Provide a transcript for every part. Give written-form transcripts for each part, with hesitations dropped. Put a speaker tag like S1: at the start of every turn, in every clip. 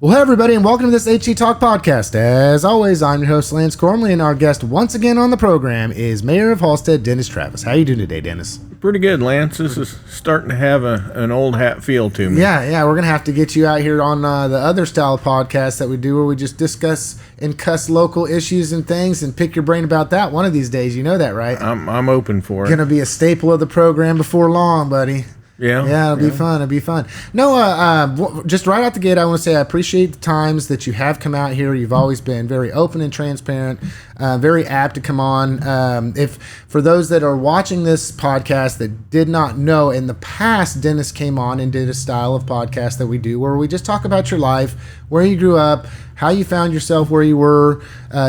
S1: Well, hey everybody, and welcome to this HCTalk podcast. As always, I'm your host, Lance Gormley, and our guest once again on the program is Mayor of Halstead, Dennis Travis. How you doing today, Dennis?
S2: Pretty good, Lance. This is starting to have an old hat feel to me.
S1: Yeah, we're going to have to get you out here on the other style of podcast that we do where we just discuss and cuss local issues and things and pick your brain about that one of these days. You know that, right?
S2: I'm open for it.
S1: Going to be a staple of the program before long, buddy.
S2: Yeah,
S1: it'll be fun. It'll be fun. No, just right out the gate, I want to say I appreciate the times that you have come out here. You've always been very open and transparent, very apt to come on. If for those that are watching this podcast that did not know, in the past, Dennis came on and did a style of podcast that we do where we just talk about your life, where you grew up, how you found yourself where you were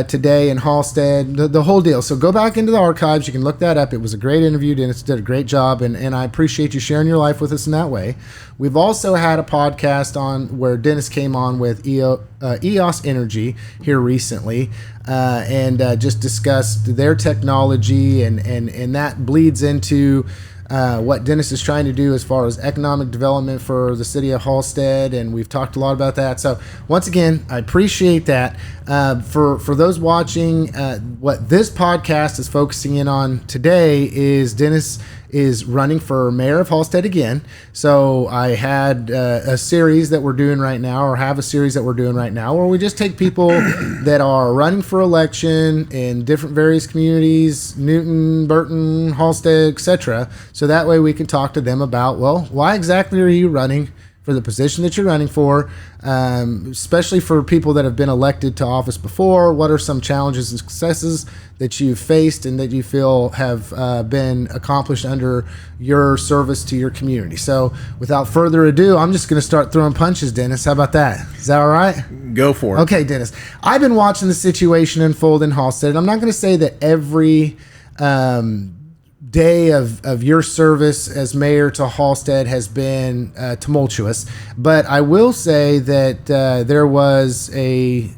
S1: today in Halstead, the whole deal. So go back into the archives. You can look that up. It was a great interview. Dennis did a great job, and I appreciate you sharing your life with us in that way. We've also had a podcast on where Dennis came on with EOS Energy here recently and just discussed their technology, and that bleeds into what Dennis is trying to do as far as economic development for the city of Halstead, and we've talked a lot about that. So once again, I appreciate that. For those watching, what this podcast is focusing in on today is Dennis is running for mayor of Halstead again. So I had a series that we're doing right now, or have a series that we're doing right now, where we just take people that are running for election in different various communities, Newton, Burton, Halstead, etc. So that way we can talk to them about, well, why exactly are you running for the position that you're running for, especially for people that have been elected to office before. What are some challenges and successes that you've faced and that you feel have been accomplished under your service to your community? So without further ado, I'm just going to start throwing punches, Dennis. How about that? Is that all right?
S2: Go for it.
S1: Okay, Dennis. I've been watching the situation unfold in Halstead, and I'm not going to say that every day of your service as mayor to Halstead has been tumultuous, but I will say that there was a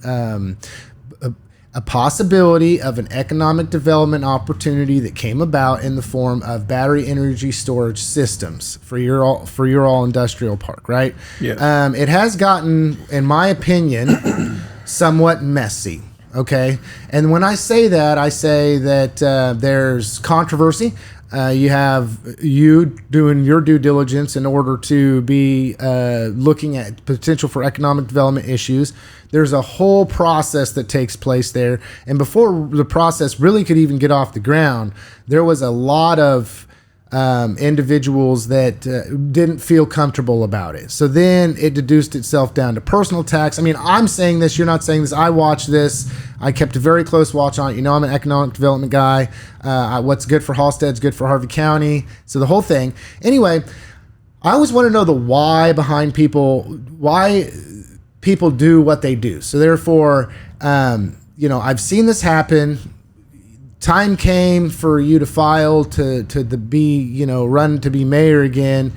S1: possibility of an economic development opportunity that came about in the form of battery energy storage systems for your all industrial park, right?
S2: Yes.
S1: It has gotten, in my opinion, somewhat messy. Okay, and when I say that, I say that there's controversy. You have you doing your due diligence in order to be looking at potential for economic development issues. There's a whole process that takes place there, and before the process really could even get off the ground, there was a lot of individuals that didn't feel comfortable about it. So then it deduced itself down to personal tax. I mean, I'm saying this, you're not saying this. I watched this. I kept a very close watch on it. You know, I'm an economic development guy. What's good for Halstead is good for Harvey County. So the whole thing. Anyway, I always want to know the why behind why people do what they do. So therefore, I've seen this happen. Time came for you to file to be, run to be mayor again.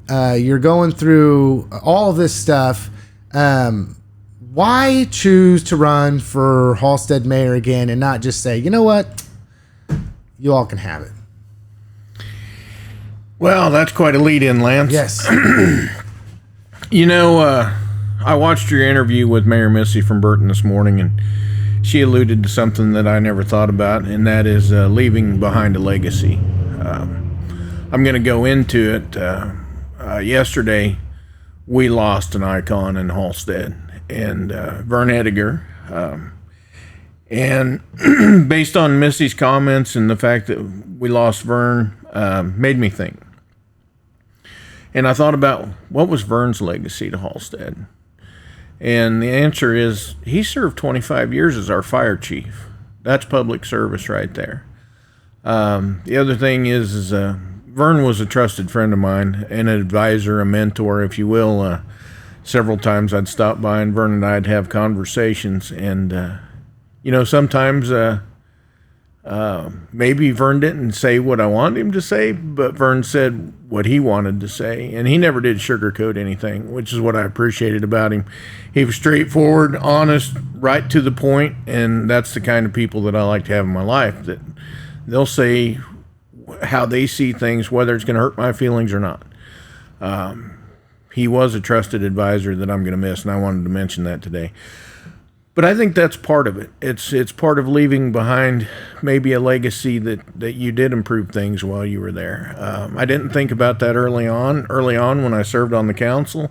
S1: You're going through all of this stuff. Why choose to run for Halstead mayor again and not just say, you know what, you all can have it?
S2: Well, that's quite a lead-in, Lance.
S1: Yes.
S2: I watched your interview with Mayor Missy from Burton this morning, and she alluded to something that I never thought about, and that is leaving behind a legacy. I'm going to go into it. Yesterday, we lost an icon in Halstead, and Vern Ediger. And based on Missy's comments and the fact that we lost Vern, made me think. And I thought about, what was Vern's legacy to Halstead? And the answer is, he served 25 years as our fire chief. That's public service right there. The other thing is Vern was a trusted friend of mine, an advisor, a mentor, if you will. Several times I'd stop by, and Vern and I'd have conversations. And, sometimes maybe Vern didn't say what I wanted him to say, but Vern said what he wanted to say, and he never did sugarcoat anything, which is what I appreciated about him. He was straightforward, honest, right to the point, and that's the kind of people that I like to have in my life, that they'll say how they see things, whether it's going to hurt my feelings or not. he was a trusted advisor that I'm going to miss, and I wanted to mention that today. But I think that's part of it. It's part of leaving behind maybe a legacy that you did improve things while you were there. I didn't think about that early on. Early on, when I served on the council,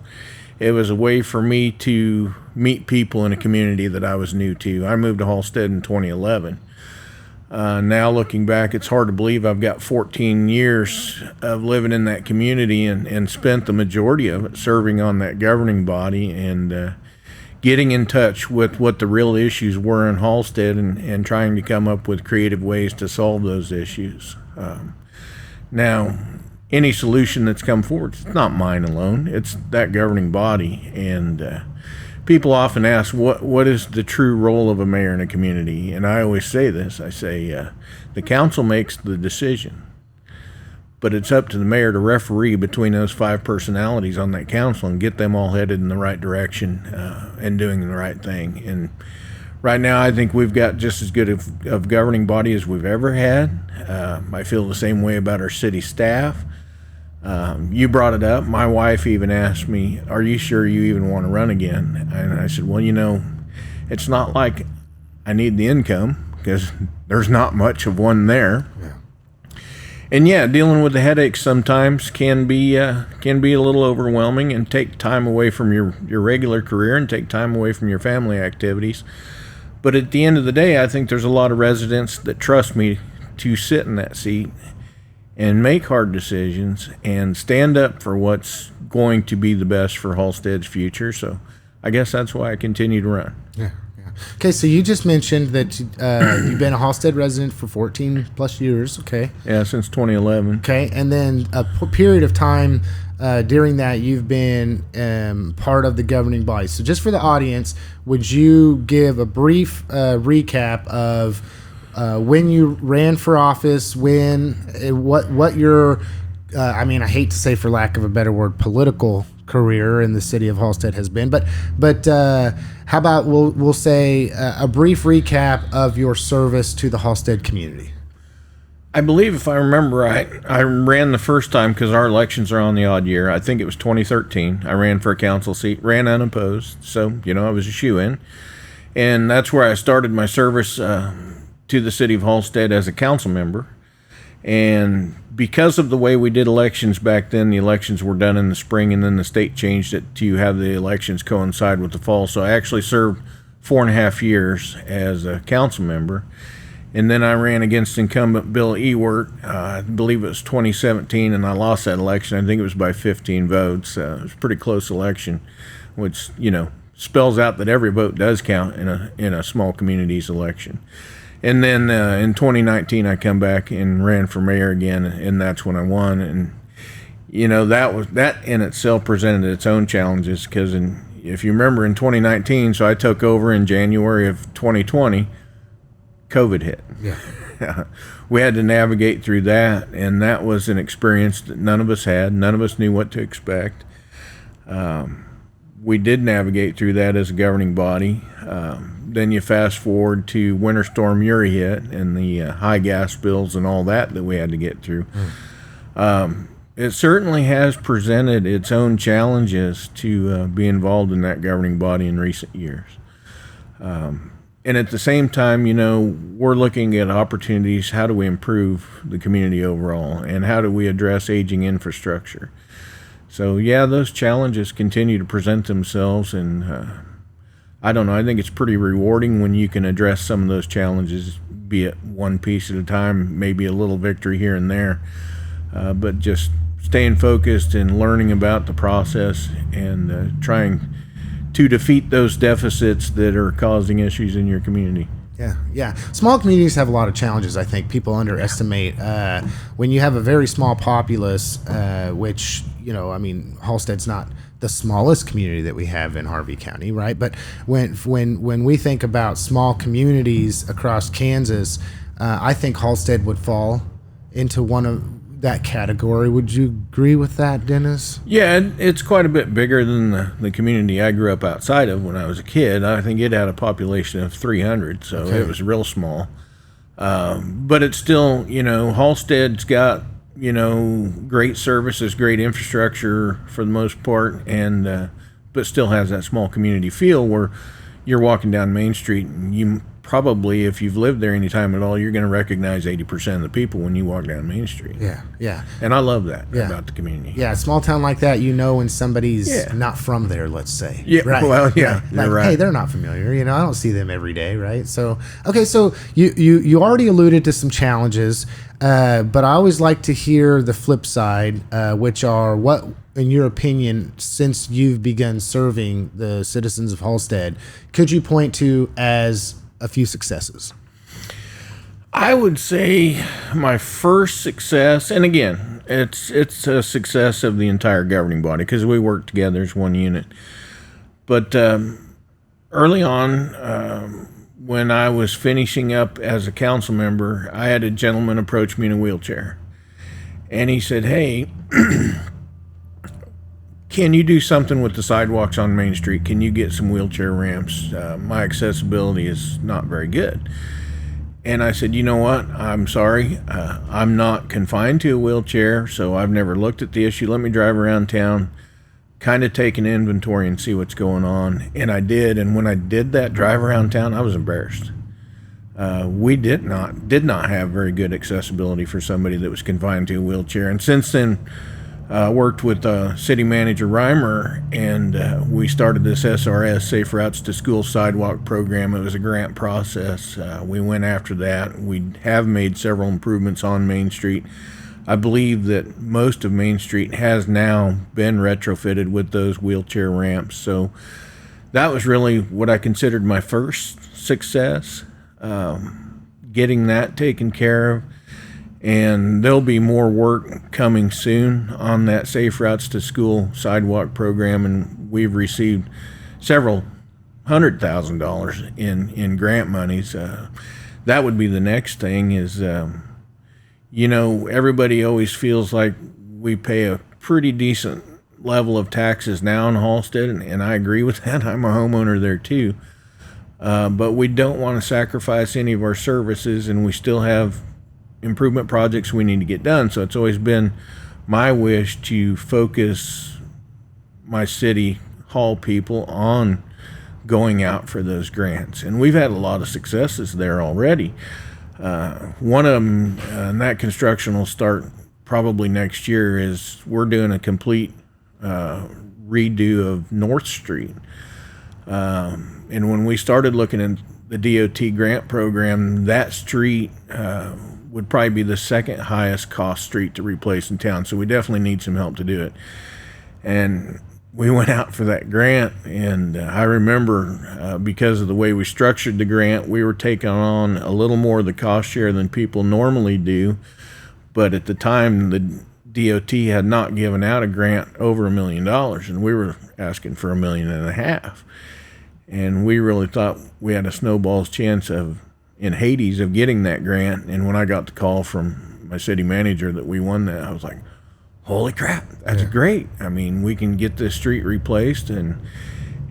S2: it was a way for me to meet people in a community that I was new to. I moved to Halstead in 2011. Now looking back, it's hard to believe I've got 14 years of living in that community and spent the majority of it serving on that governing body and getting in touch with what the real issues were in Halstead and trying to come up with creative ways to solve those issues. Now, any solution that's come forward, it's not mine alone. It's that governing body. And people often ask, what is the true role of a mayor in a community? And I always say this. I say, the council makes the decision, but it's up to the mayor to referee between those 5 personalities on that council and get them all headed in the right direction and doing the right thing. And right now, I think we've got just as good of governing body as we've ever had. I feel the same way about our city staff. You brought it up. My wife even asked me, are you sure you even want to run again? And I said, well, it's not like I need the income, because there's not much of one there. Yeah. And yeah, dealing with the headaches sometimes can be a little overwhelming and take time away from your regular career and take time away from your family activities. But at the end of the day, I think there's a lot of residents that trust me to sit in that seat and make hard decisions and stand up for what's going to be the best for Halstead's future. So I guess that's why I continue to run.
S1: Yeah. Okay, so you just mentioned that you've been a Halstead resident for 14 plus years, okay?
S2: Yeah, since 2011.
S1: Okay, and then a period of time during that you've been part of the governing body. So just for the audience, would you give a brief recap of when you ran for office, what your, I hate to say for lack of a better word, political career in the city of Halstead has been, but how about we'll say a brief recap of your service to the Halstead community.
S2: I believe, if I remember right, I ran the first time, because our elections are on the odd year. I think it was 2013. I ran for a council seat, ran unopposed, so I was a shoo-in, and that's where I started my service to the city of Halstead as a council member. And because of the way we did elections back then, the elections were done in the spring, and then the state changed it to have the elections coincide with the fall. So I actually served 4.5 years as a council member. And then I ran against incumbent Bill Ewert. I believe it was 2017, and I lost that election. I think it was by 15 votes. It was a pretty close election, which, spells out that every vote does count in a small community's election. And then in 2019, I come back and ran for mayor again, and that's when I won. And that in itself presented its own challenges, because if you remember, in 2019, so I took over in January of 2020, COVID hit. Yeah. We had to navigate through that, and that was an experience that none of us had. None of us knew what to expect. We did navigate through that as a governing body. Then you fast forward to Winter Storm Uri hit and the high gas bills and all that we had to get through. It certainly has presented its own challenges to be involved in that governing body in recent years. And at the same time, we're looking at opportunities. How do we improve the community overall, and how do we address aging infrastructure? So yeah, those challenges continue to present themselves, and I don't know, I think it's pretty rewarding when you can address some of those challenges, be it one piece at a time, maybe a little victory here and there, but just staying focused and learning about the process and trying to defeat those deficits that are causing issues in your community.
S1: Yeah. Small communities have a lot of challenges. I think people underestimate when you have a very small populace, which, Halstead's not the smallest community that we have in Harvey County, right? But when we think about small communities across Kansas, I think Halstead would fall into one of that category. Would you agree with that, Dennis?
S2: Yeah, it's quite a bit bigger than the community I grew up outside of when I was a kid. I think it had a population of 300, so It was real small. But it's still, Halstead's got great services, great infrastructure for the most part, and but still has that small community feel where you're walking down Main Street and you probably, if you've lived there any time at all, you're going to recognize 80% of the people when you walk down Main Street.
S1: Yeah, yeah.
S2: And I love that about the community.
S1: Yeah, a small town like that, when somebody's not from there, let's say.
S2: Yeah,
S1: right.
S2: well, yeah,
S1: right.
S2: you're
S1: Like,
S2: right.
S1: hey, they're not familiar. I don't see them every day, right? So, okay, so you already alluded to some challenges, but I always like to hear the flip side, which are what, in your opinion, since you've begun serving the citizens of Halstead, could you point to as a few successes?
S2: I would say my first success, and again, it's a success of the entire governing body because we work together as one unit. But early on, when I was finishing up as a council member, I had a gentleman approach me in a wheelchair. And he said, hey, can you do something with the sidewalks on Main Street? Can you get some wheelchair ramps? My accessibility is not very good. And I said, you know what? I'm sorry. I'm not confined to a wheelchair, so I've never looked at the issue. Let me drive around town, kind of take an inventory and see what's going on. And I did. And when I did that drive around town, I was embarrassed. We did not have very good accessibility for somebody that was confined to a wheelchair. And since then, worked with City Manager Reimer, and we started this SRS, Safe Routes to School Sidewalk program. It was a grant process. We went after that. We have made several improvements on Main Street. I believe that most of Main Street has now been retrofitted with those wheelchair ramps. So that was really what I considered my first success, getting that taken care of. And there'll be more work coming soon on that Safe Routes to School sidewalk program, and we've received several $100,000 in grant monies. That would be the next thing is, everybody always feels like we pay a pretty decent level of taxes now in Halstead, and I agree with that. I'm a homeowner there too. But we don't want to sacrifice any of our services, and we still have improvement projects we need to get done. So it's always been my wish to focus my city hall people on going out for those grants. And we've had a lot of successes there already. One of them, and that construction will start probably next year, is we're doing a complete redo of North Street. And when we started looking at the DOT grant program, that street would probably be the second highest cost street to replace in town. So we definitely need some help to do it. And we went out for that grant, and I remember because of the way we structured the grant, we were taking on a little more of the cost share than people normally do. But at the time, the DOT had not given out a grant over $1 million, and we were asking for $1.5 million. And we really thought we had a snowball's chance in Hades of getting that grant. And when I got the call from my city manager that we won that, I was like, holy crap, that's great. I mean, we can get this street replaced, and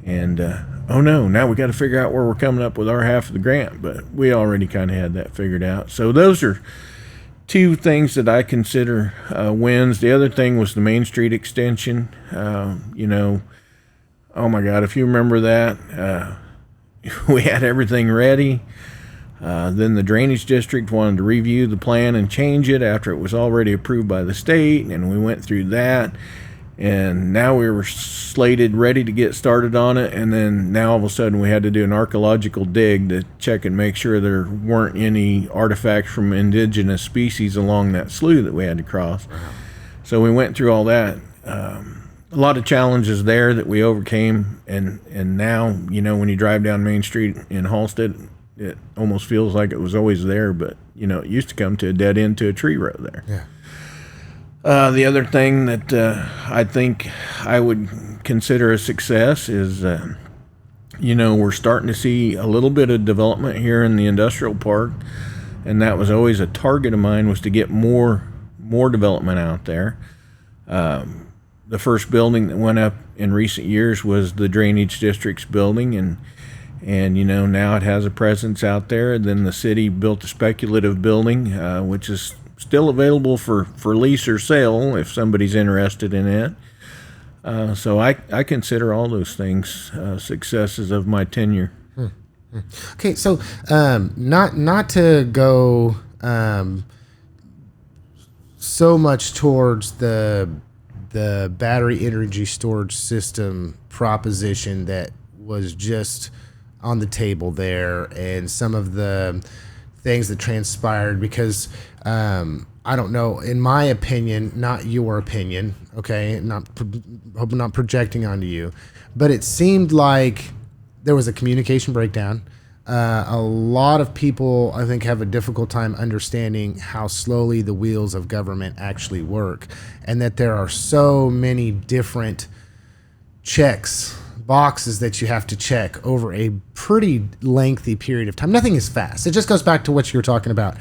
S2: oh no, now we got to figure out where we're coming up with our half of the grant. But we already kind of had that figured out. So those are two things that I consider wins. The other thing was the Main Street extension. Oh my God, if you remember that, we had everything ready. Then the drainage district wanted to review the plan and change it after it was already approved by the state, and we went through that. And now we were slated, ready to get started on it, and then now all of a sudden we had to do an archaeological dig to check and make sure there weren't any artifacts from indigenous species along that slough that we had to cross. So we went through all that. A lot of challenges there that we overcame, and now, when you drive down Main Street in Halstead, it almost feels like it was always there, but, it used to come to a dead end to a tree row there.
S1: Yeah.
S2: The other thing that I think I would consider a success is, we're starting to see a little bit of development here in the industrial park, and that was always a target of mine, was to get more development out there. The first building that went up in recent years was the drainage district's building, and now it has a presence out there. Then the city built a speculative building, which is still available for lease or sale if somebody's interested in it. So I consider all those things successes of my tenure.
S1: Okay, so not to go so much towards the battery energy storage system proposition that was just on the table there, and some of the things that transpired, because I don't know, in my opinion, not your opinion, okay, hope not projecting onto you, but it seemed like there was a communication breakdown. A lot of people, I think, have a difficult time understanding how slowly the wheels of government actually work, and that there are so many different boxes that you have to check over a pretty lengthy period of time. Nothing is fast. It just goes back to what you were talking about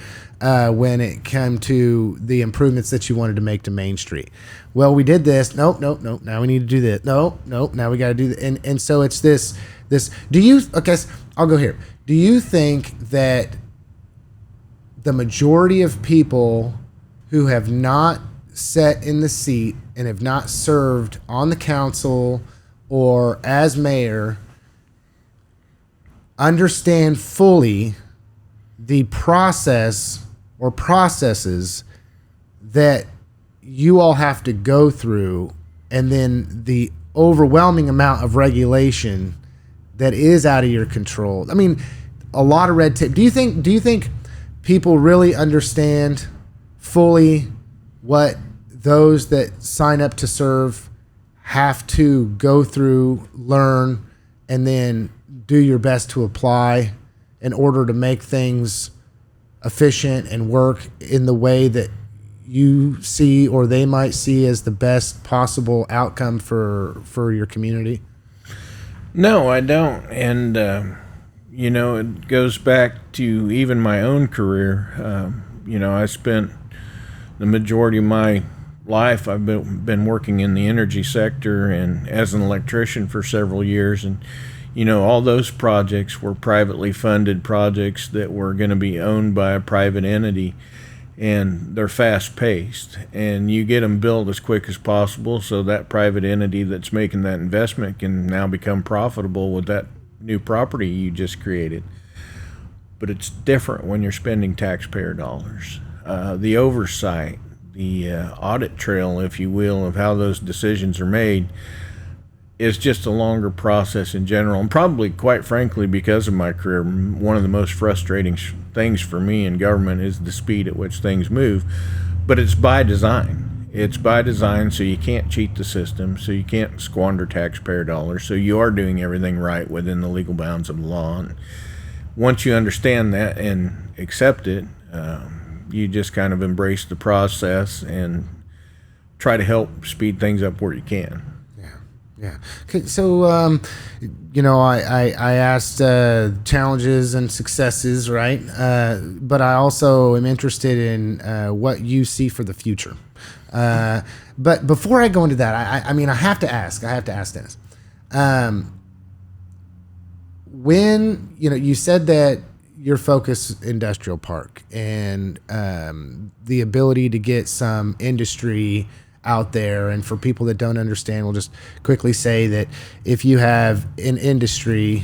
S1: when it came to the improvements that you wanted to make to Main Street. Well, we did this. Nope. Now we need to do this. Nope. Now we got to do that. And so it's this. Do you? Okay, I'll go here. Do you think that the majority of people who have not sat in the seat and have not served on the council or as mayor understand fully the process or processes that you all have to go through, and then the overwhelming amount of regulation that is out of your control? I mean, a lot of red tape. Do you think people really understand fully what those that sign up to serve have to go through, learn, and then do your best to apply in order to make things efficient and work in the way that you see or they might see as the best possible outcome for your community?
S2: No, I don't. And, it goes back to even my own career. I spent the majority of my life, I've been working in the energy sector and as an electrician for several years. And, all those projects were privately funded projects that were going to be owned by a private entity. And they're fast-paced, and you get them built as quick as possible so that private entity that's making that investment can now become profitable with that new property you just created. But it's different when you're spending taxpayer dollars. The oversight, the audit trail, if you will, of how those decisions are made is just a longer process in general. And probably, quite frankly, because of my career, one of the most frustrating things for me in government is the speed at which things move. But it's by design. It's by design, so you can't cheat the system, so you can't squander taxpayer dollars, so you are doing everything right within the legal bounds of the law. And once you understand that and accept it, you just kind of embrace the process and try to help speed things up where you can.
S1: Yeah. Okay. So, I asked challenges and successes, right? But I also am interested in what you see for the future. But before I go into that, I have to ask Dennis. When you said that your focus industrial park and the ability to get some industry out there, and for people that don't understand, we'll just quickly say that if you have an industry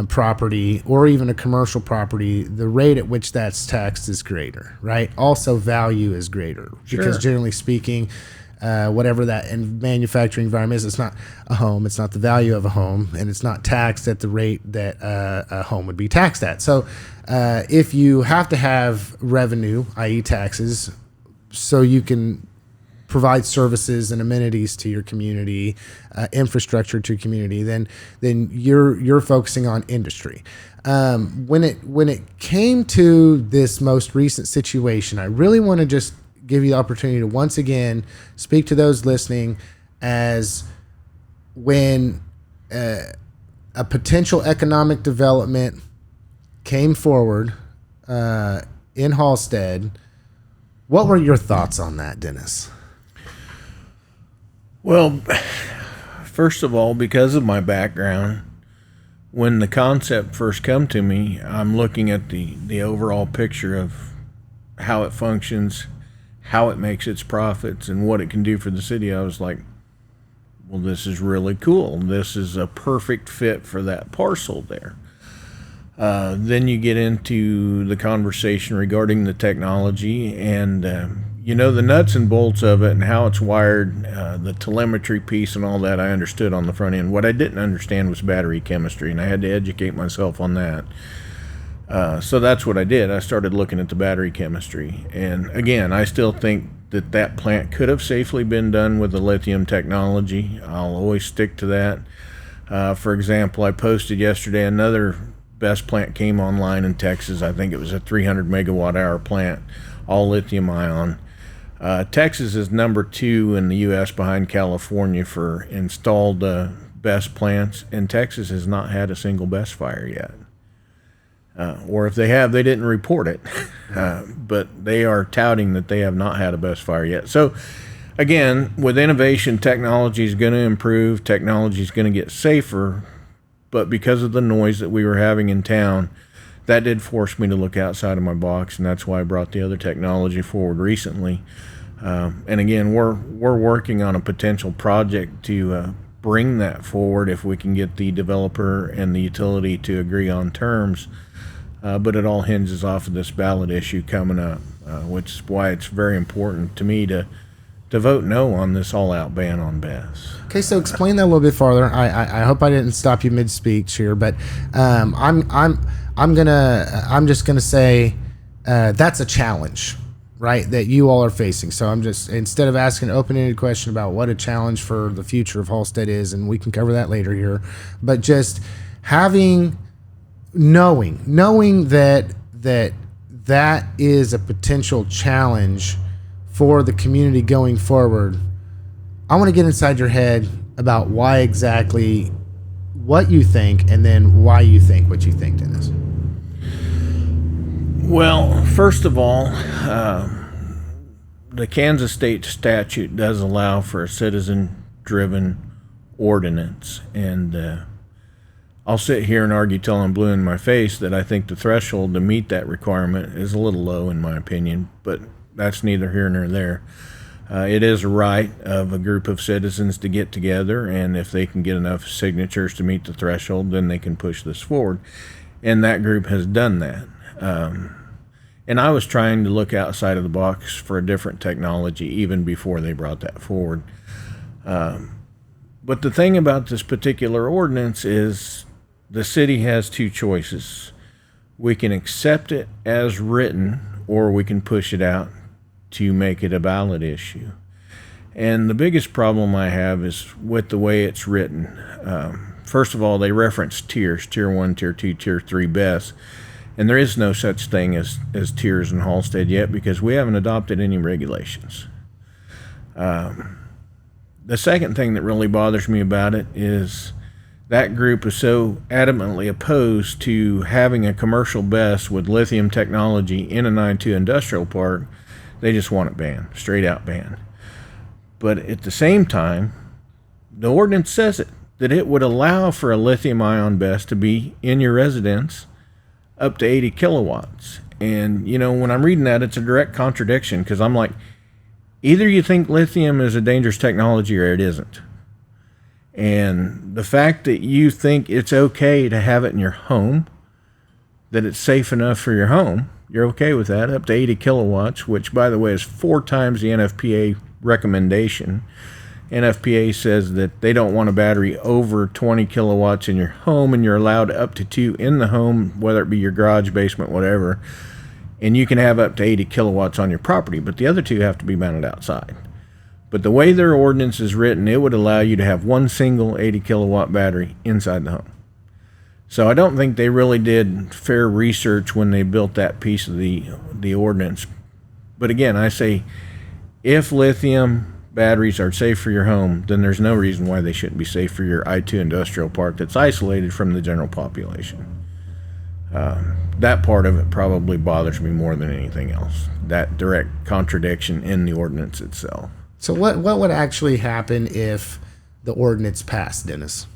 S1: property or even a commercial property, the rate at which that's taxed is greater, right? Also, value is greater. Sure. Because generally speaking, whatever that manufacturing environment is, it's not a home, it's not the value of a home, and it's not taxed at the rate that a home would be taxed at. So if you have to have revenue, i.e. taxes, so you can provide services and amenities to your community, infrastructure to your community, then you're focusing on industry. When it came to this most recent situation, I really want to just give you the opportunity to once again speak to those listening as when a potential economic development came forward in Halstead. What were your thoughts on that, Dennis?
S2: Well, first of all, because of my background, when the concept first come to me, I'm looking at the overall picture of how it functions, how it makes its profits and what it can do for the city, I was like, well, this is really cool. This is a perfect fit for that parcel there. Then you get into the conversation regarding the technology and, the nuts and bolts of it and how it's wired, the telemetry piece and all that I understood on the front end. What I didn't understand was battery chemistry, and I had to educate myself on that. So that's what I did. I started looking at the battery chemistry. And again, I still think that plant could have safely been done with the lithium technology. I'll always stick to that. For example, I posted yesterday another BESS plant came online in Texas. I think it was a 300 megawatt hour plant, all lithium ion. Texas is number 2 in the U.S. behind California for installed BESS plants, and Texas has not had a single BESS fire yet. Or if they have, they didn't report it. But they are touting that they have not had a BESS fire yet. So, again, with innovation, technology is going to improve. Technology is going to get safer. But because of the noise that we were having in town, that did force me to look outside of my box, and that's why I brought the other technology forward recently. And again, we're working on a potential project to bring that forward if we can get the developer and the utility to agree on terms. But it all hinges off of this ballot issue coming up, which is why it's very important to me to vote no on this all-out ban on BESS.
S1: Okay, so explain that a little bit farther. I hope I didn't stop you mid-speech here, but I'm just gonna say that's a challenge, right? That you all are facing. So I'm just, instead of asking an open-ended question about what a challenge for the future of Halstead is, and we can cover that later here, but just knowing that is a potential challenge for the community going forward. I want to get inside your head about why exactly what you think, and then why you think what you think, Dennis.
S2: Well, first of all, the Kansas state statute does allow for a citizen-driven ordinance, and I'll sit here and argue till I'm blue in my face that I think the threshold to meet that requirement is a little low in my opinion, but that's neither here nor there. It is a right of a group of citizens to get together, and if they can get enough signatures to meet the threshold, then they can push this forward. And that group has done that. And I was trying to look outside of the box for a different technology even before they brought that forward. But the thing about this particular ordinance is the city has two choices. We can accept it as written, or we can push it out to make it a ballot issue. And the biggest problem I have is with the way it's written. First of all, they reference tiers, Tier 1, Tier 2, Tier 3 BESS. And there is no such thing as tiers in Halstead yet because we haven't adopted any regulations. The second thing that really bothers me about it is that group is so adamantly opposed to having a commercial BESS with lithium technology in a 9-2 industrial park. They just want it banned, straight out banned. But at the same time, the ordinance says that it would allow for a lithium ion BESS to be in your residence up to 80 kilowatts. And, when I'm reading that, it's a direct contradiction because I'm like, either you think lithium is a dangerous technology or it isn't. And the fact that you think it's okay to have it in your home, that it's safe enough for your home, you're okay with that, up to 80 kilowatts, which, by the way, is 4 times the NFPA recommendation. NFPA says that they don't want a battery over 20 kilowatts in your home, and you're allowed up to 2 in the home, whether it be your garage, basement, whatever. And you can have up to 80 kilowatts on your property, but the other 2 have to be mounted outside. But the way their ordinance is written, it would allow you to have one single 80 kilowatt battery inside the home. So I don't think they really did fair research when they built that piece of the ordinance. But again, I say, if lithium batteries are safe for your home, then there's no reason why they shouldn't be safe for your I-2 industrial park that's isolated from the general population. That part of it probably bothers me more than anything else, that direct contradiction in the ordinance itself.
S1: So what would actually happen if the ordinance passed, Dennis?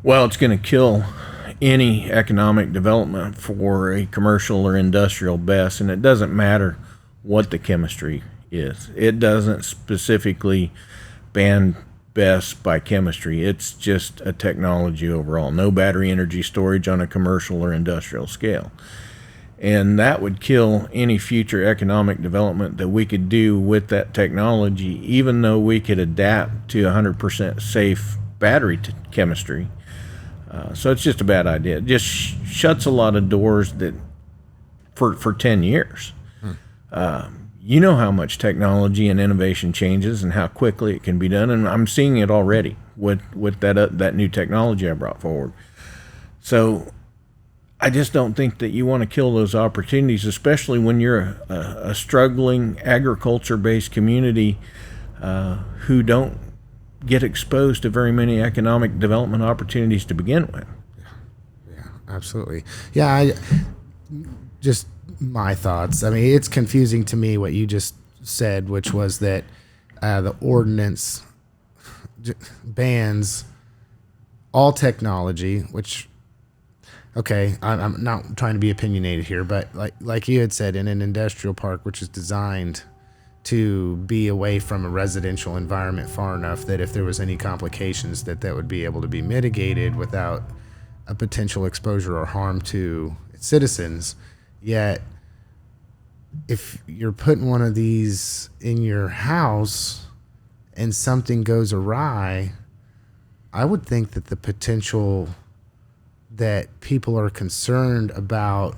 S2: Well, it's going to kill any economic development for a commercial or industrial BESS, and it doesn't matter what the chemistry is. It doesn't specifically ban BESS by chemistry. It's just a technology overall. No battery energy storage on a commercial or industrial scale. And that would kill any future economic development that we could do with that technology, even though we could adapt to 100% safe battery chemistry. So it's just a bad idea. It just shuts a lot of doors that for 10 years. You know how much technology and innovation changes and how quickly it can be done, and I'm seeing it already with that new technology I brought forward. So I just don't think that you want to kill those opportunities, especially when you're a struggling agriculture-based community who don't get exposed to very many economic development opportunities to begin with.
S1: Yeah, absolutely. Yeah, just my thoughts. I mean, it's confusing to me what you just said, which was that the ordinance bans all technology, which, okay, I'm not trying to be opinionated here, but like you had said, in an industrial park, which is designed to be away from a residential environment far enough that if there was any complications, that would be able to be mitigated without a potential exposure or harm to its citizens. Yet, if you're putting one of these in your house and something goes awry, I would think that the potential that people are concerned about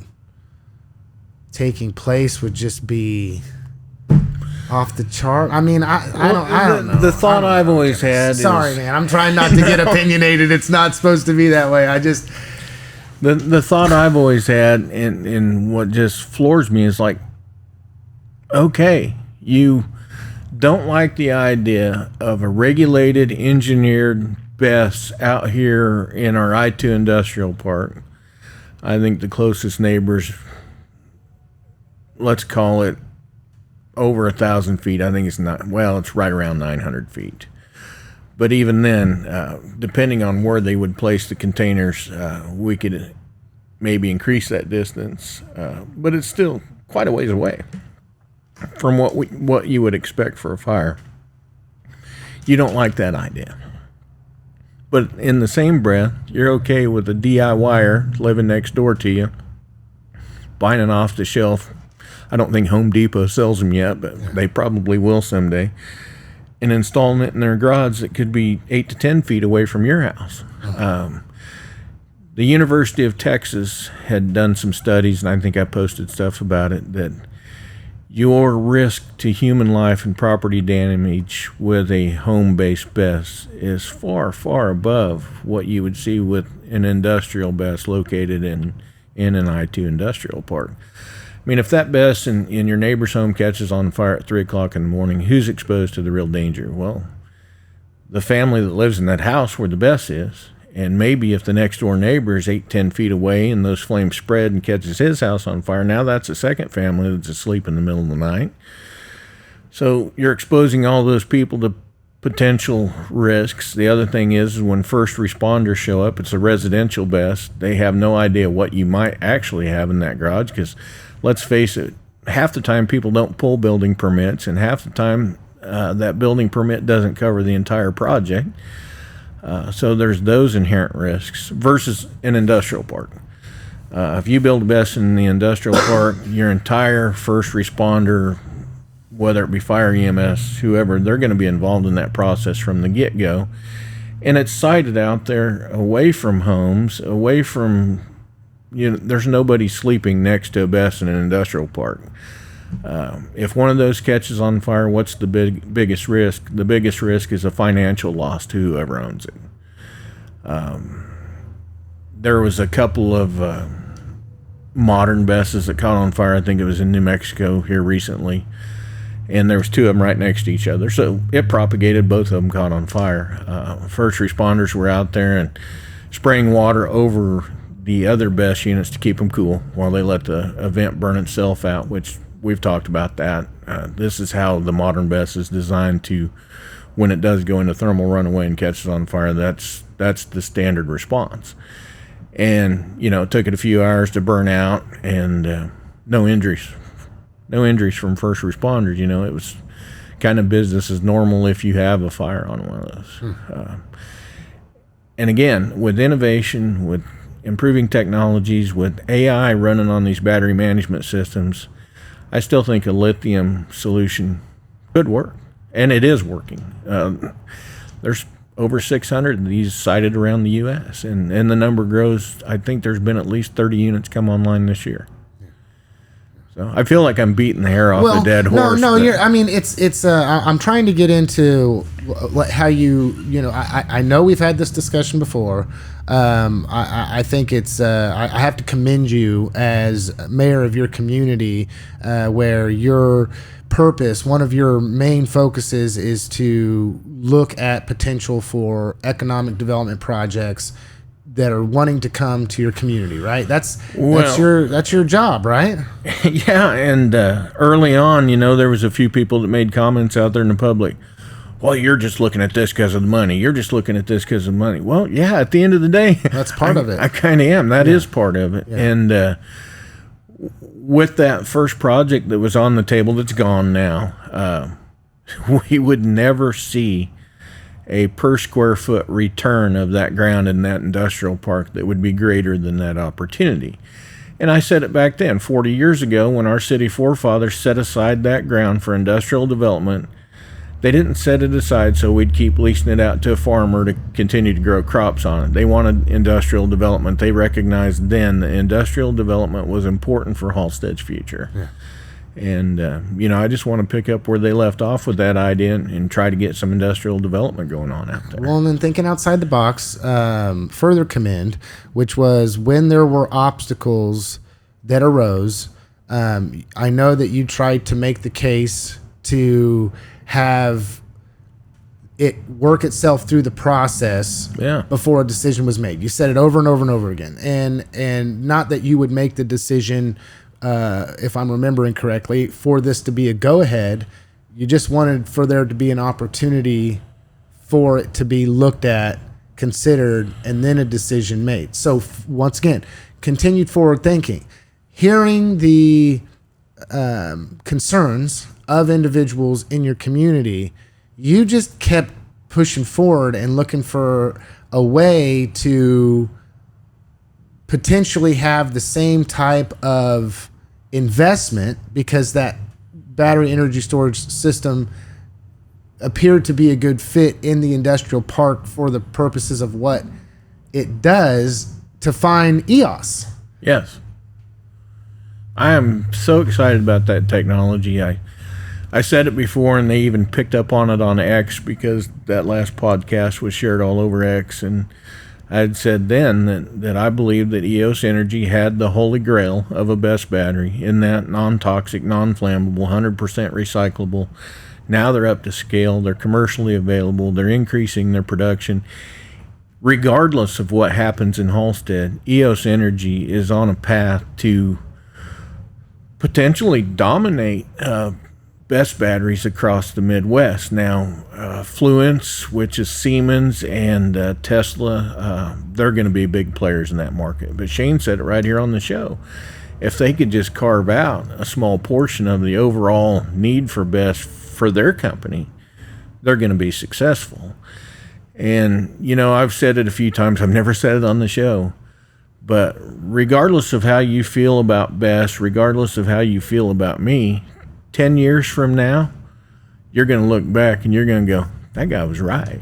S1: taking place would just be off the chart. I mean, I don't know.
S2: The thought I've always had.
S1: Sorry, man. I'm trying not to get opinionated. It's not supposed to be that way. I just.
S2: The thought I've always had, and what just floors me, is like, okay, you don't like the idea of a regulated, engineered BESS out here in our I-2 industrial park. I think the closest neighbors, let's call it over 1,000 feet. I think it's not, well, it's right around 900 feet. But even then, depending on where they would place the containers, we could maybe increase that distance. But it's still quite a ways away from what you would expect for a fire. You don't like that idea. But in the same breath, you're okay with a DIYer living next door to you, buying an off-the-shelf. I don't think Home Depot sells them yet, but they probably will someday. And installing it in their garage that could be 8 to 10 feet away from your house. The University of Texas had done some studies, and I think I posted stuff about it, that your risk to human life and property damage with a home-based BESS is far, far above what you would see with an industrial BESS located in an I-2 industrial park. I mean, if that BESS in your neighbor's home catches on fire at 3 o'clock in the morning, who's exposed to the real danger? Well, the family that lives in that house where the BESS is. And maybe if the next door neighbor is 8, 10 feet away and those flames spread and catches his house on fire, now that's a second family that's asleep in the middle of the night. So you're exposing all those people to potential risks. The other thing is when first responders show up, it's a residential BESS. They have no idea what you might actually have in that garage because, let's face it, half the time people don't pull building permits, and half the time that building permit doesn't cover the entire project. So there's those inherent risks versus an industrial park. If you build a BESS in the industrial park, your entire first responder, whether it be fire, EMS, whoever, they're going to be involved in that process from the get-go. And it's sited out there away from homes, away from, there's nobody sleeping next to a BESS in an industrial park. If one of those catches on fire, what's the biggest risk? The biggest risk is a financial loss to whoever owns it. There was a couple of modern BESSes that caught on fire. I think it was in New Mexico here recently. And there was 2 of them right next to each other. So it propagated, both of them caught on fire. First responders were out there and spraying water over the other BESS units to keep them cool while they let the event burn itself out, which we've talked about that. This is how the modern BESS is designed to, when it does go into thermal runaway and catches on fire, that's the standard response. And, it took it a few hours to burn out, and no injuries no injuries from first responders. You know, it was kind of business as normal if you have a fire on one of those. And again, with innovation, with improving technologies, with AI running on these battery management systems, I still think a lithium solution could work, and it is working. There's over 600 of these sited around the U.S., and the number grows. I think there's been at least 30 units come online this year. So I feel like I'm beating the hair off a dead horse.
S1: No. I mean, it's. I'm trying to get into how you know. I know we've had this discussion before. I think it's. I have to commend you as mayor of your community, where your purpose, one of your main focuses, is to look at potential for economic development projects that are wanting to come to your community, right? That's your job, right?
S2: Yeah, and early on, you know, there was a few people that made comments out there in the public. Well, you're just looking at this because of the money. You're just looking at this because of the money. Well, yeah, at the end of the day,
S1: that's part of it.
S2: I kind of am. That is part of it. Yeah. And with that first project that was on the table that's gone now, we would never see a per square foot return of that ground in that industrial park that would be greater than that opportunity. And I said it back then, 40 years ago, when our city forefathers set aside that ground for industrial development. They didn't set it aside so we'd keep leasing it out to a farmer to continue to grow crops on it. They wanted industrial development. They recognized then that industrial development was important for Halstead's future. Yeah. And, you know, I just want to pick up where they left off with that idea and try to get some industrial development going on out there.
S1: Well, and then thinking outside the box, further commend, which was when there were obstacles that arose, I know that you tried to make the case to have it work itself through the process before a decision was made. You said it over and over and over again. And not that you would make the decision, if I'm remembering correctly, for this to be a go-ahead. You just wanted for there to be an opportunity for it to be looked at, considered, and then a decision made. So once again, continued forward thinking. Hearing the concerns of individuals in your community, you just kept pushing forward and looking for a way to potentially have the same type of investment, because that battery energy storage system appeared to be a good fit in the industrial park for the purposes of what it does, to find EOS.
S2: Yes. I am so excited about that technology. I said it before, and they even picked up on it on X, because that last podcast was shared all over X. And I had said then that I believe that EOS Energy had the holy grail of a BESS battery, in that non-toxic, non-flammable, 100% recyclable. Now they're up to scale. They're commercially available. They're increasing their production. Regardless of what happens in Halstead, EOS Energy is on a path to potentially dominate BESS batteries across the Midwest. Now, Fluence, which is Siemens, and Tesla, they're going to be big players in that market. But Shane said it right here on the show. If they could just carve out a small portion of the overall need for BESS for their company, they're going to be successful. And, you know, I've said it a few times. I've never said it on the show. But regardless of how you feel about BESS, regardless of how you feel about me, 10 years from now, you're going to look back and you're going to go, that guy was right.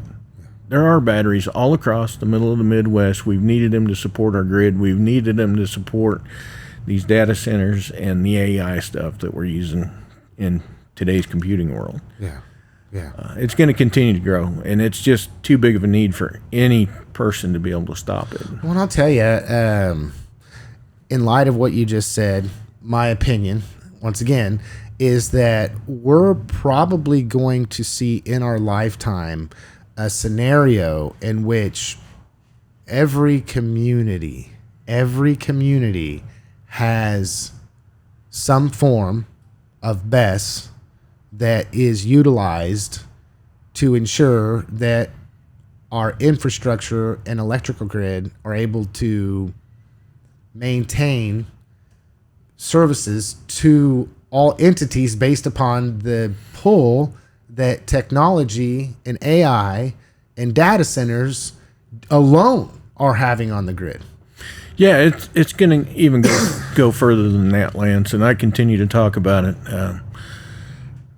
S2: There are batteries all across the middle of the Midwest. We've needed them to support our grid. We've needed them to support these data centers and the AI stuff that we're using in today's computing world.
S1: Yeah.
S2: It's going to continue to grow, and it's just too big of a need for any person to be able to stop it.
S1: Well, I'll tell you, in light of what you just said, my opinion, once again, is that we're probably going to see in our lifetime a scenario in which every community has some form of BESS that is utilized to ensure that our infrastructure and electrical grid are able to maintain services to all entities based upon the pull that technology and AI and data centers alone are having on the grid.
S2: Yeah, it's going to even go further than that, Lance, and I continue to talk about it.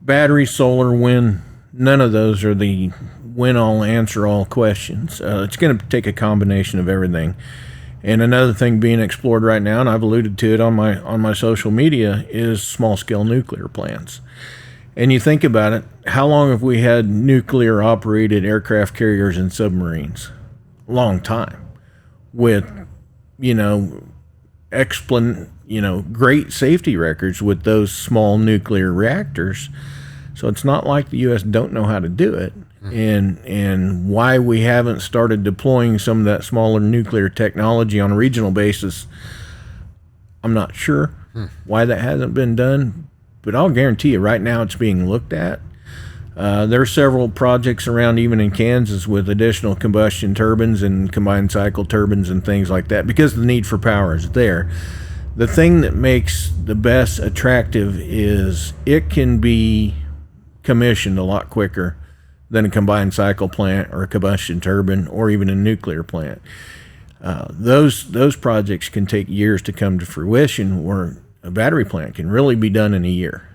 S2: Battery, solar, wind, none of those are the win-all, answer-all questions. It's going to take a combination of everything. And another thing being explored right now, and I've alluded to it on my social media, is small-scale nuclear plants. And you think about it, how long have we had nuclear-operated aircraft carriers and submarines? A long time. With, great safety records with those small nuclear reactors. So it's not like the U.S. don't know how to do it. And why we haven't started deploying some of that smaller nuclear technology on a regional basis, I'm not sure why that hasn't been done. But I'll guarantee you right now it's being looked at. There are several projects around, even in Kansas, with additional combustion turbines and combined cycle turbines and things like that, because the need for power is there. The thing that makes the BESS attractive is it can be commissioned a lot quicker than a combined cycle plant or a combustion turbine or even a nuclear plant. Those projects can take years to come to fruition, where a battery plant can really be done in a year.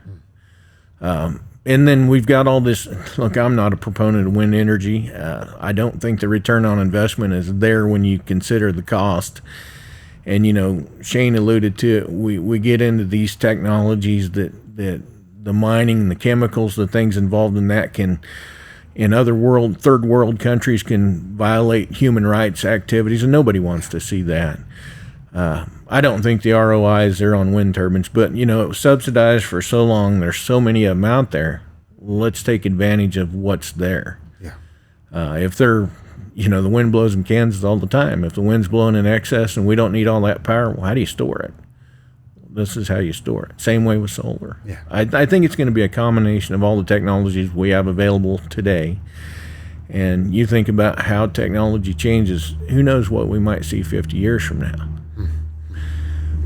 S2: And then we've got all this. Look, I'm not a proponent of wind energy. I don't think the return on investment is there when you consider the cost. And, Shane alluded to it. We get into these technologies that the mining, the chemicals, the things involved in that can, in other third world countries, can violate human rights activities, and nobody wants to see that. I don't think the ROI is there on wind turbines, but it was subsidized for so long. There's so many of them out there. Let's take advantage of what's there. Yeah. If they're, the wind blows in Kansas all the time. If the wind's blowing in excess and we don't need all that power, well, how do you store it? This is how you store it. Same way with solar. Yeah. I think it's going to be a combination of all the technologies we have available today. And you think about how technology changes, who knows what we might see 50 years from now.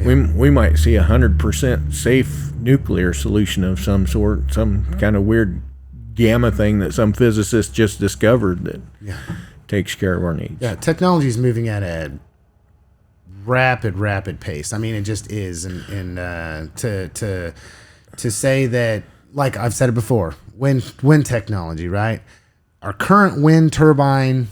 S2: We might see 100% safe nuclear solution of some sort, some kind of weird gamma thing that some physicist just discovered that takes care of our needs. Yeah,
S1: technology is moving at a rapid pace. I mean, it just is. And to say that, like I've said it before, wind technology, right? Our current wind turbine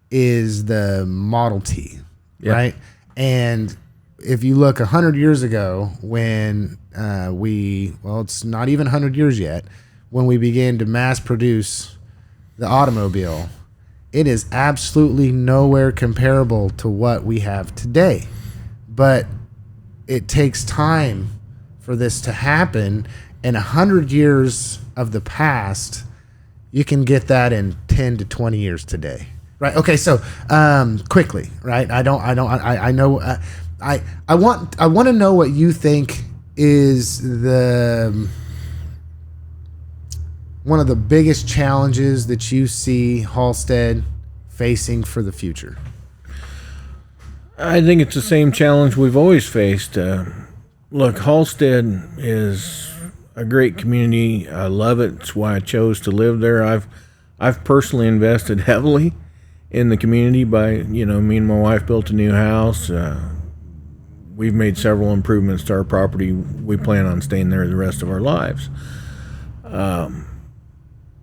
S1: is the Model T, right? And if you look 100 years ago when it's not even 100 years yet, when we began to mass produce the automobile, it is absolutely nowhere comparable to what we have today. But it takes time for this to happen, and 100 years of the past, you can get that in 10 to 20 years today. Right. Okay. So, quickly, right? I want to know what you think is one of the biggest challenges that you see Halstead facing for the future.
S2: I think it's the same challenge we've always faced. Look, Halstead is a great community. I love it. It's why I chose to live there. I've personally invested heavily in the community by, me and my wife built a new house. We've made several improvements to our property. We plan on staying there the rest of our lives.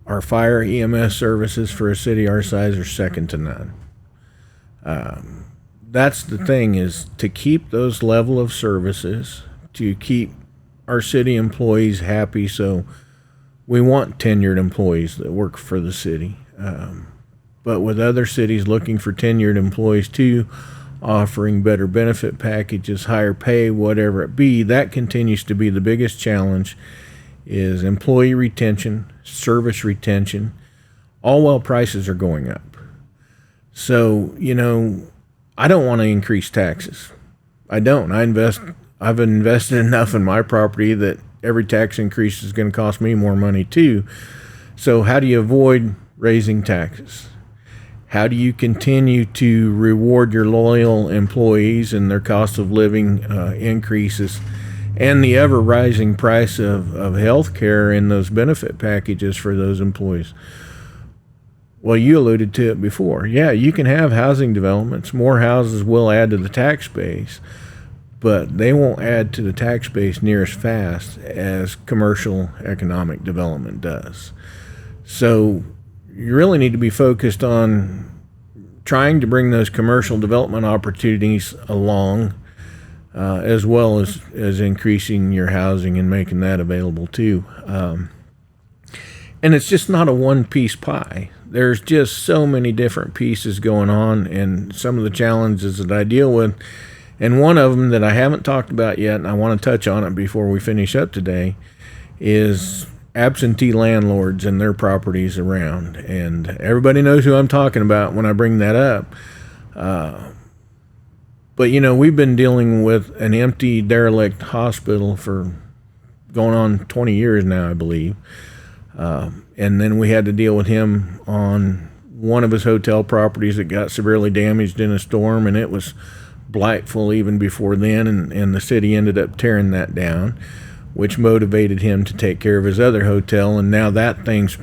S2: Our fire EMS services for a city our size are second to none. That's the thing, is to keep those level of services, to keep our city employees happy. So we want tenured employees that work for the city. But with other cities looking for tenured employees too, offering better benefit packages, higher pay, whatever it be, that continues to be the biggest challenge, is employee retention, service retention, all while prices are going up. So, I don't want to increase taxes. I don't. I've invested enough in my property that every tax increase is going to cost me more money too. So how do you avoid raising taxes? How do you continue to reward your loyal employees and their cost of living increases? and the ever rising price of health care and those benefit packages for those employees. Well, you alluded to it before. Yeah, you can have housing developments. More houses will add to the tax base, but they won't add to the tax base near as fast as commercial economic development does. So you really need to be focused on trying to bring those commercial development opportunities along, as well as increasing your housing and making that available too. And it's just not a one-piece pie. There's just so many different pieces going on, and some of the challenges that I deal with. And one of them that I haven't talked about yet, and I want to touch on it before we finish up today, is absentee landlords and their properties around. And everybody knows who I'm talking about when I bring that up. But, we've been dealing with an empty, derelict hospital for going on 20 years now, I believe. And then we had to deal with him on one of his hotel properties that got severely damaged in a storm, and it was blightful even before then, and the city ended up tearing that down, which motivated him to take care of his other hotel, and now that thing's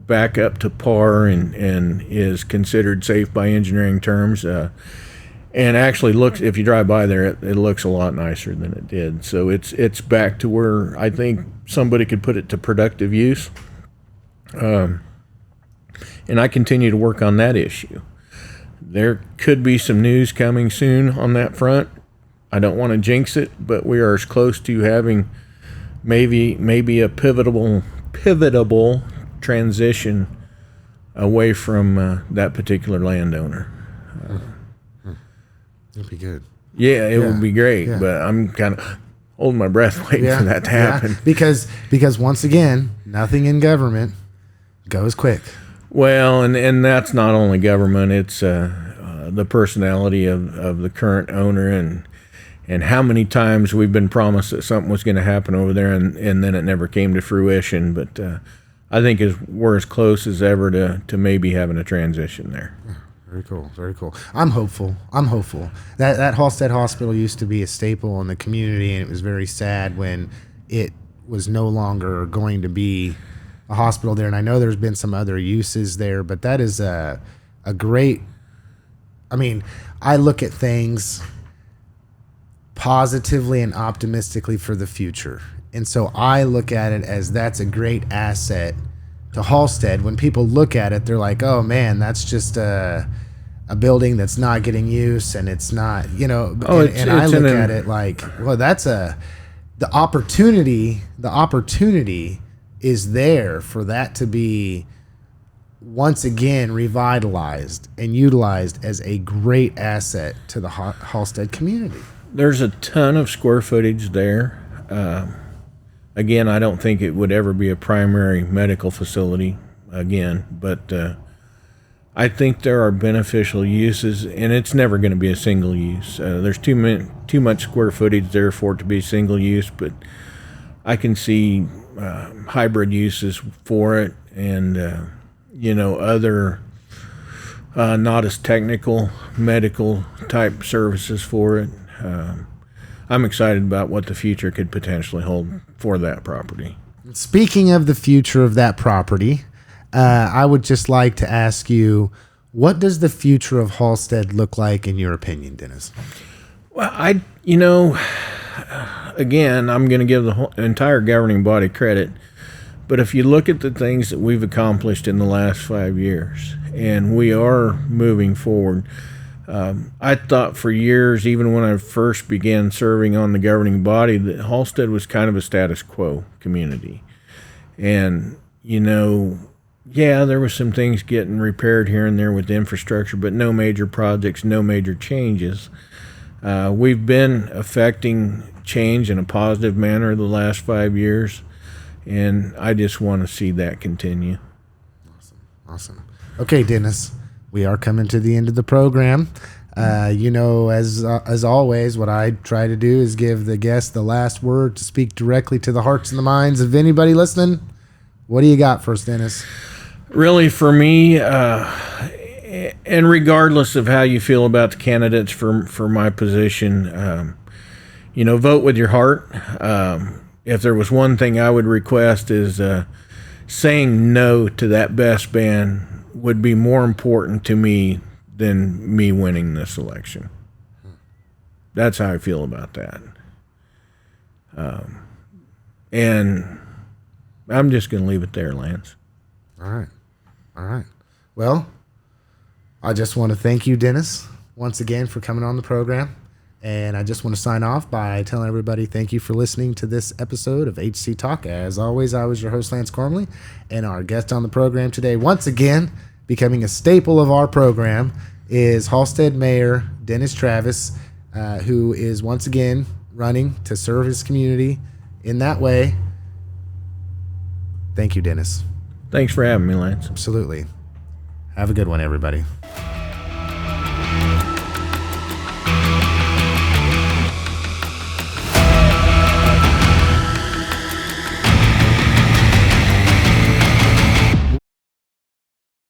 S2: back up to par and is considered safe by engineering terms, and actually looks, if you drive by there, it looks a lot nicer than it did. So it's back to where I think somebody could put it to productive use. And I continue to work on that issue. There could be some news coming soon on that front. I don't want to jinx it, but we are as close to having maybe a pivotal transition away from that particular landowner.
S1: It'd be good.
S2: Yeah, it would be great, but I'm kind of holding my breath waiting for that to happen.
S1: Because once again, nothing in government goes quick.
S2: Well, and that's not only government, it's the personality of the current owner and how many times we've been promised that something was going to happen over there and then it never came to fruition. But I think we're as close as ever to maybe having a transition there.
S1: Very cool. Very cool. I'm hopeful. That Halstead Hospital used to be a staple in the community, and it was very sad when it was no longer going to be a hospital there. And I know there's been some other uses there, but that is a great, I mean, I look at things positively and optimistically for the future. And so I look at it as that's a great asset to Halstead. When people look at it, they're like, oh man, that's just a building that's not getting use, and it's not, and I look at it like, well, that's the opportunity is there for that to be once again revitalized and utilized as a great asset to the Halstead community.
S2: There's a ton of square footage there. Again, I don't think it would ever be a primary medical facility again, but I think there are beneficial uses, and it's never going to be a single use. There's too much square footage there for it to be single use, but I can see hybrid uses for it, and other not as technical medical type services for it. I'm excited about what the future could potentially hold for that property.
S1: Speaking of the future of that property, I would just like to ask you, what does the future of Halstead look like in your opinion, Dennis?
S2: Well, again, I'm going to give the whole entire governing body credit, but if you look at the things that we've accomplished in the last 5 years, and we are moving forward, I thought for years, even when I first began serving on the governing body, that Halstead was kind of a status quo community. And, there were some things getting repaired here and there with the infrastructure, but no major projects, no major changes. We've been affecting change in a positive manner the last 5 years, and I just want to see that continue.
S1: Awesome. Okay, Dennis, we are coming to the end of the program. As always, what I try to do is give the guest the last word to speak directly to the hearts and the minds of anybody listening. What do you got for us, Dennis?
S2: Really, for me, and regardless of how you feel about the candidates for my position, vote with your heart. If there was one thing I would request is saying no to that BESS ban would be more important to me than me winning this election. That's how I feel about that. And I'm just going to leave it there, Lance.
S1: All right. Well, I just want to thank you, Dennis, once again for coming on the program. And I just want to sign off by telling everybody thank you for listening to this episode of HC Talk. As always, I was your host, Lance Cormley, and our guest on the program today, once again, becoming a staple of our program, is Halstead Mayor Dennis Travis, who is once again running to serve his community in that way. Thank you, Dennis.
S2: Thanks for having me, Lance.
S1: Absolutely. Have a good one, everybody.